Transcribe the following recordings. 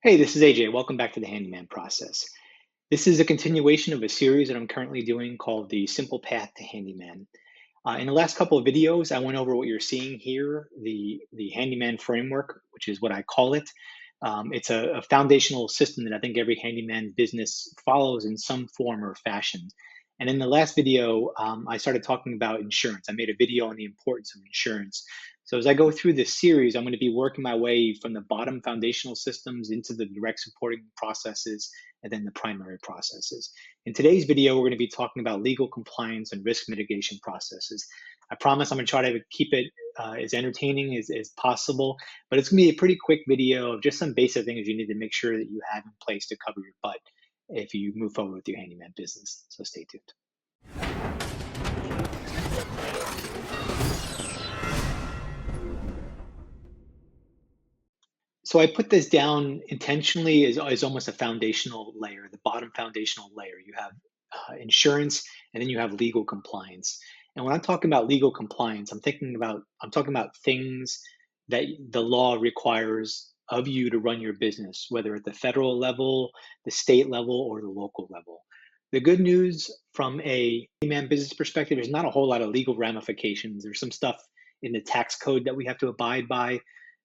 Hey, this is AJ. Welcome back to the Handyman process. This is a continuation of a series that I'm currently doing called The Simple Path to Handyman. In the last couple of videos, I went over what you're seeing here, the Handyman framework, which is what I call it. It's a foundational system that I think every handyman business follows in some form or fashion. And in the last video, I started talking about insurance. I made a video on the importance of insurance. So as I go through this series, I'm going to be working my way from the bottom foundational systems into the direct supporting processes and then the primary processes. In today's video, we're going to be talking about legal compliance and risk mitigation processes. I promise I'm going to try to keep it as entertaining as possible, but it's going to be a pretty quick video of just some basic things you need to make sure that you have in place to cover your butt if you move forward with your handyman business. So stay tuned. So I put this down intentionally as almost a foundational layer, the bottom foundational layer. You have insurance, and then you have legal compliance. And when I'm talking about legal compliance, I'm talking about things that the law requires of you to run your business, whether at the federal level, the state level, or the local level. The good news from a man business perspective, there's not a whole lot of legal ramifications. There's some stuff in the tax code that we have to abide by,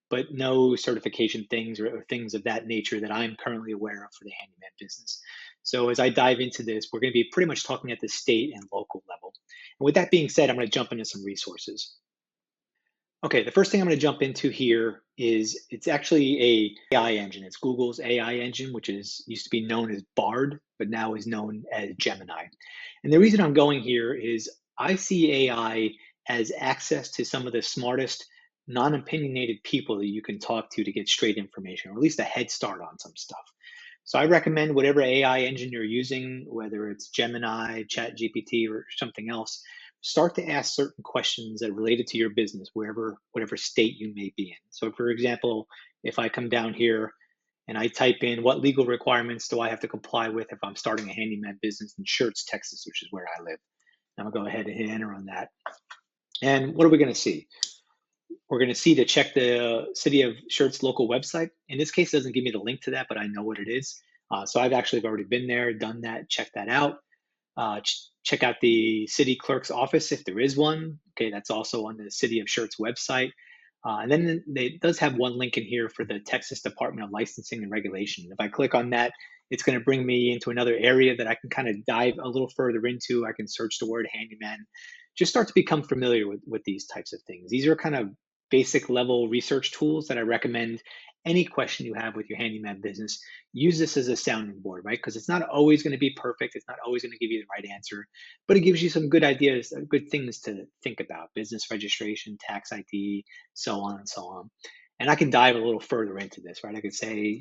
but no certification things or things of that nature that I'm currently aware of for the handyman business. So as I dive into this, we're going to be pretty much talking at the state and local level. And with that being said, I'm going to jump into some resources. Okay, the first thing I'm going to jump into here is it's actually a AI engine. It's Google's AI engine, which is used to be known as Bard, but now is known as Gemini. And the reason I'm going here is I see AI as access to some of the smartest, non-opinionated people that you can talk to get straight information, or at least a head start on some stuff. So I recommend whatever AI engine you're using, whether it's Gemini, ChatGPT, or something else, start to ask certain questions that are related to your business, whatever state you may be in. So for example, if I come down here and I type in what legal requirements do I have to comply with if I'm starting a handyman business in Schertz, Texas, which is where I live. I'm gonna go ahead and hit enter on that. And what are we gonna see? We're gonna see to check the city of Schertz local website. In this case, it doesn't give me the link to that, but I know what it is. So I've actually already been there, done that, checked that out. Check out the city clerk's office if there is one. Okay, that's also on the city of Schertz website. And then it does have one link in here for the Texas Department of Licensing and Regulation. If I click on that, it's going to bring me into another area that I can kind of dive a little further into. I can search the word handyman, just start to become familiar with these types of things. These are kind of basic level research tools that I recommend any question you have with your handyman business, use this as a sounding board, right? Because it's not always going to be perfect. It's not always going to give you the right answer, but it gives you some good ideas, good things to think about: business registration, tax ID, so on and so on. And I can dive a little further into this, right? I could say,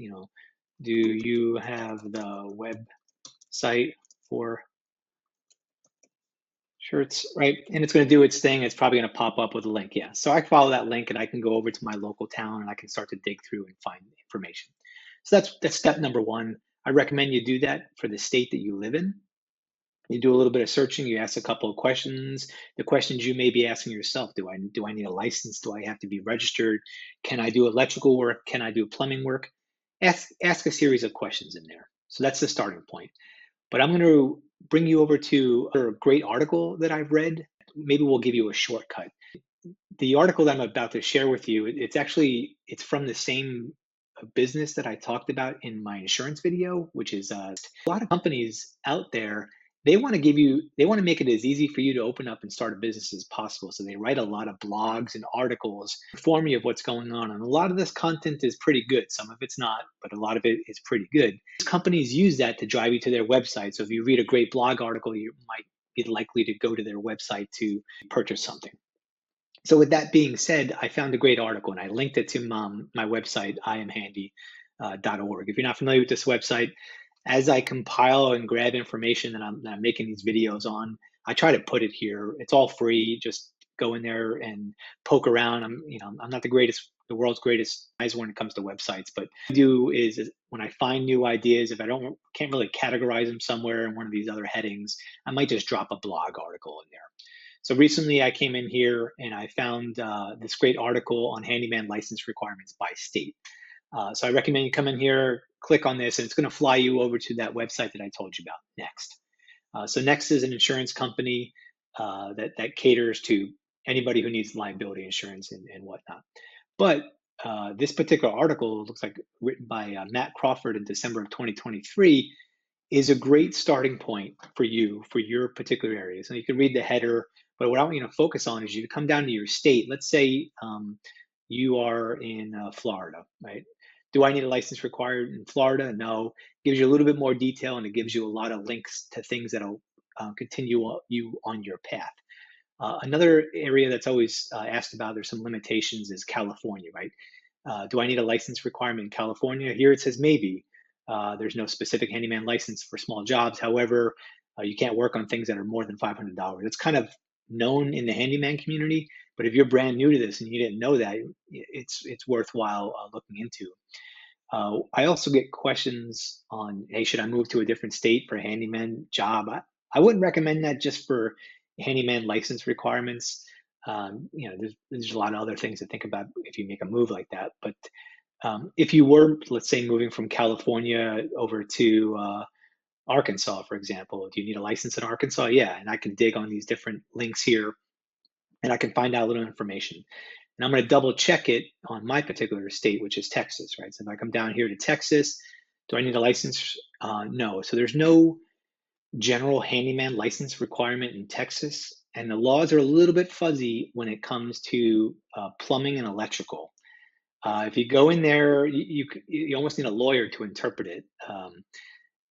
do you have the website for Schertz, right? And it's going to do its thing. It's probably going to pop up with a link. Yeah. So I follow that link and I can go over to my local town and I can start to dig through and find information. So that's step number one. I recommend you do that for the state that you live in. You do a little bit of searching, you ask a couple of questions. The questions you may be asking yourself: do I need a license? Do I have to be registered? Can I do electrical work? Can I do plumbing work? Ask a series of questions in there. So that's the starting point. But I'm going to bring you over to a great article that I've read. Maybe we'll give you a shortcut. The article that I'm about to share with you, it's from the same business that I talked about in my insurance video, which is a lot of companies out there. They want to make it as easy for you to open up and start a business as possible. So they write a lot of blogs and articles, inform you of what's going on. And a lot of this content is pretty good. Some of it's not, but a lot of it is pretty good. Companies use that to drive you to their website. So if you read a great blog article, you might be likely to go to their website to purchase something. So with that being said, I found a great article and I linked it to my website, iamhandy.org. If you're not familiar with this website, as I compile and grab information that I'm making these videos on, I try to put it here. It's all free. Just go in there and poke around. I'm not the world's greatest guys when it comes to websites, but what I do is when I find new ideas, if I can't really categorize them somewhere in one of these other headings, I might just drop a blog article in there. So recently I came in here and I found this great article on handyman license requirements by state. So I recommend you come in here, click on this and it's going to fly you over to that website that I told you about, Next. So Next is an insurance company that caters to anybody who needs liability insurance and whatnot. But this particular article looks like written by Matt Crawford in December of 2023 is a great starting point for you for your particular area. So you can read the header, but what I want you to focus on is you come down to your state. Let's say you are in Florida, right? Do I need a license required in Florida? No. It gives you a little bit more detail and it gives you a lot of links to things that'll continue you on your path. Another area that's always asked about, there's some limitations, is California, right? Do I need a license requirement in California? Here it says maybe. There's no specific handyman license for small jobs. However, you can't work on things that are more than $500. It's kind of known in the handyman community, but if you're brand new to this and you didn't know that, it's worthwhile looking into. I also get questions on, hey, should I move to a different state for a handyman job? I wouldn't recommend that just for handyman license requirements. There's a lot of other things to think about if you make a move like that. But if you were, let's say, moving from California over to Arkansas, for example, do you need a license in Arkansas? Yeah, and I can dig on these different links here and I can find out a little information. And I'm going to double check it on my particular state, which is Texas, right? So if I come down here to Texas, do I need a license? No. So there's no general handyman license requirement in Texas, and the laws are a little bit fuzzy when it comes to plumbing and electrical. If you go in there, you almost need a lawyer to interpret it.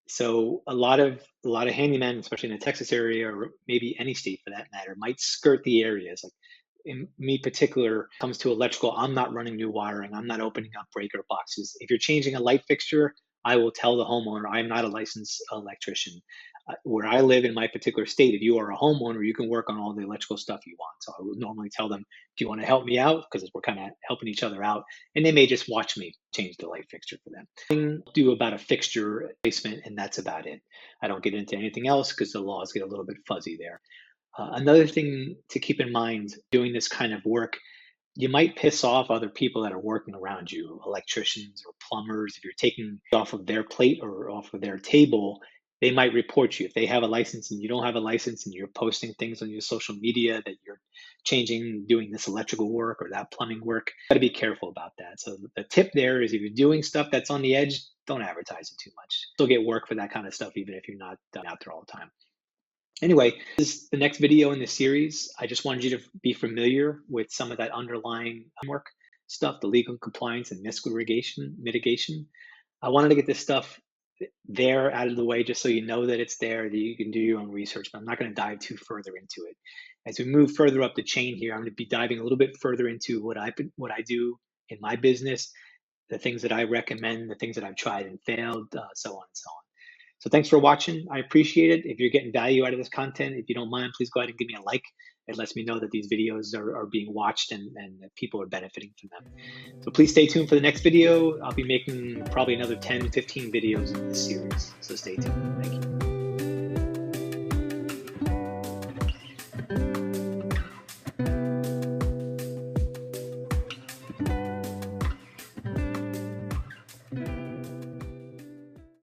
So a lot of handymen, especially in the Texas area, or maybe any state for that matter, might skirt the areas. Like in me particular, comes to electrical, I'm not running new wiring. I'm not opening up breaker boxes. If you're changing a light fixture, I will tell the homeowner I'm not a licensed electrician. Where I live in my particular state, if you are a homeowner, you can work on all the electrical stuff you want. So I would normally tell them, do you want to help me out? Because we're kind of helping each other out. And they may just watch me change the light fixture for them. Do about a fixture placement, and that's about it. I don't get into anything else because the laws get a little bit fuzzy there. Another thing to keep in mind doing this kind of work, you might piss off other people that are working around you, electricians or plumbers. If you're taking off of their plate or off of their table, they might report you. If they have a license and you don't have a license and you're posting things on your social media that you're changing, doing this electrical work or that plumbing work, got to be careful about that. So the tip there is if you're doing stuff that's on the edge, don't advertise it too much. Still get work for that kind of stuff, even if you're not out there all the time. Anyway, this is the next video in the series. I just wanted you to be familiar with some of that underlying work stuff, the legal compliance and mitigation. I wanted to get this stuff there out of the way just so you know that it's there, that you can do your own research, but I'm not going to dive too further into it. As we move further up the chain here, I'm going to be diving a little bit further into what I do in my business, the things that I recommend, the things that I've tried and failed, so on and so on. So thanks for watching. I appreciate it. If you're getting value out of this content, if you don't mind, please go ahead and give me a like. It lets me know that these videos are being watched and that people are benefiting from them. So please stay tuned for the next video. I'll be making probably another 10, 15 videos in this series. So stay tuned. Thank you.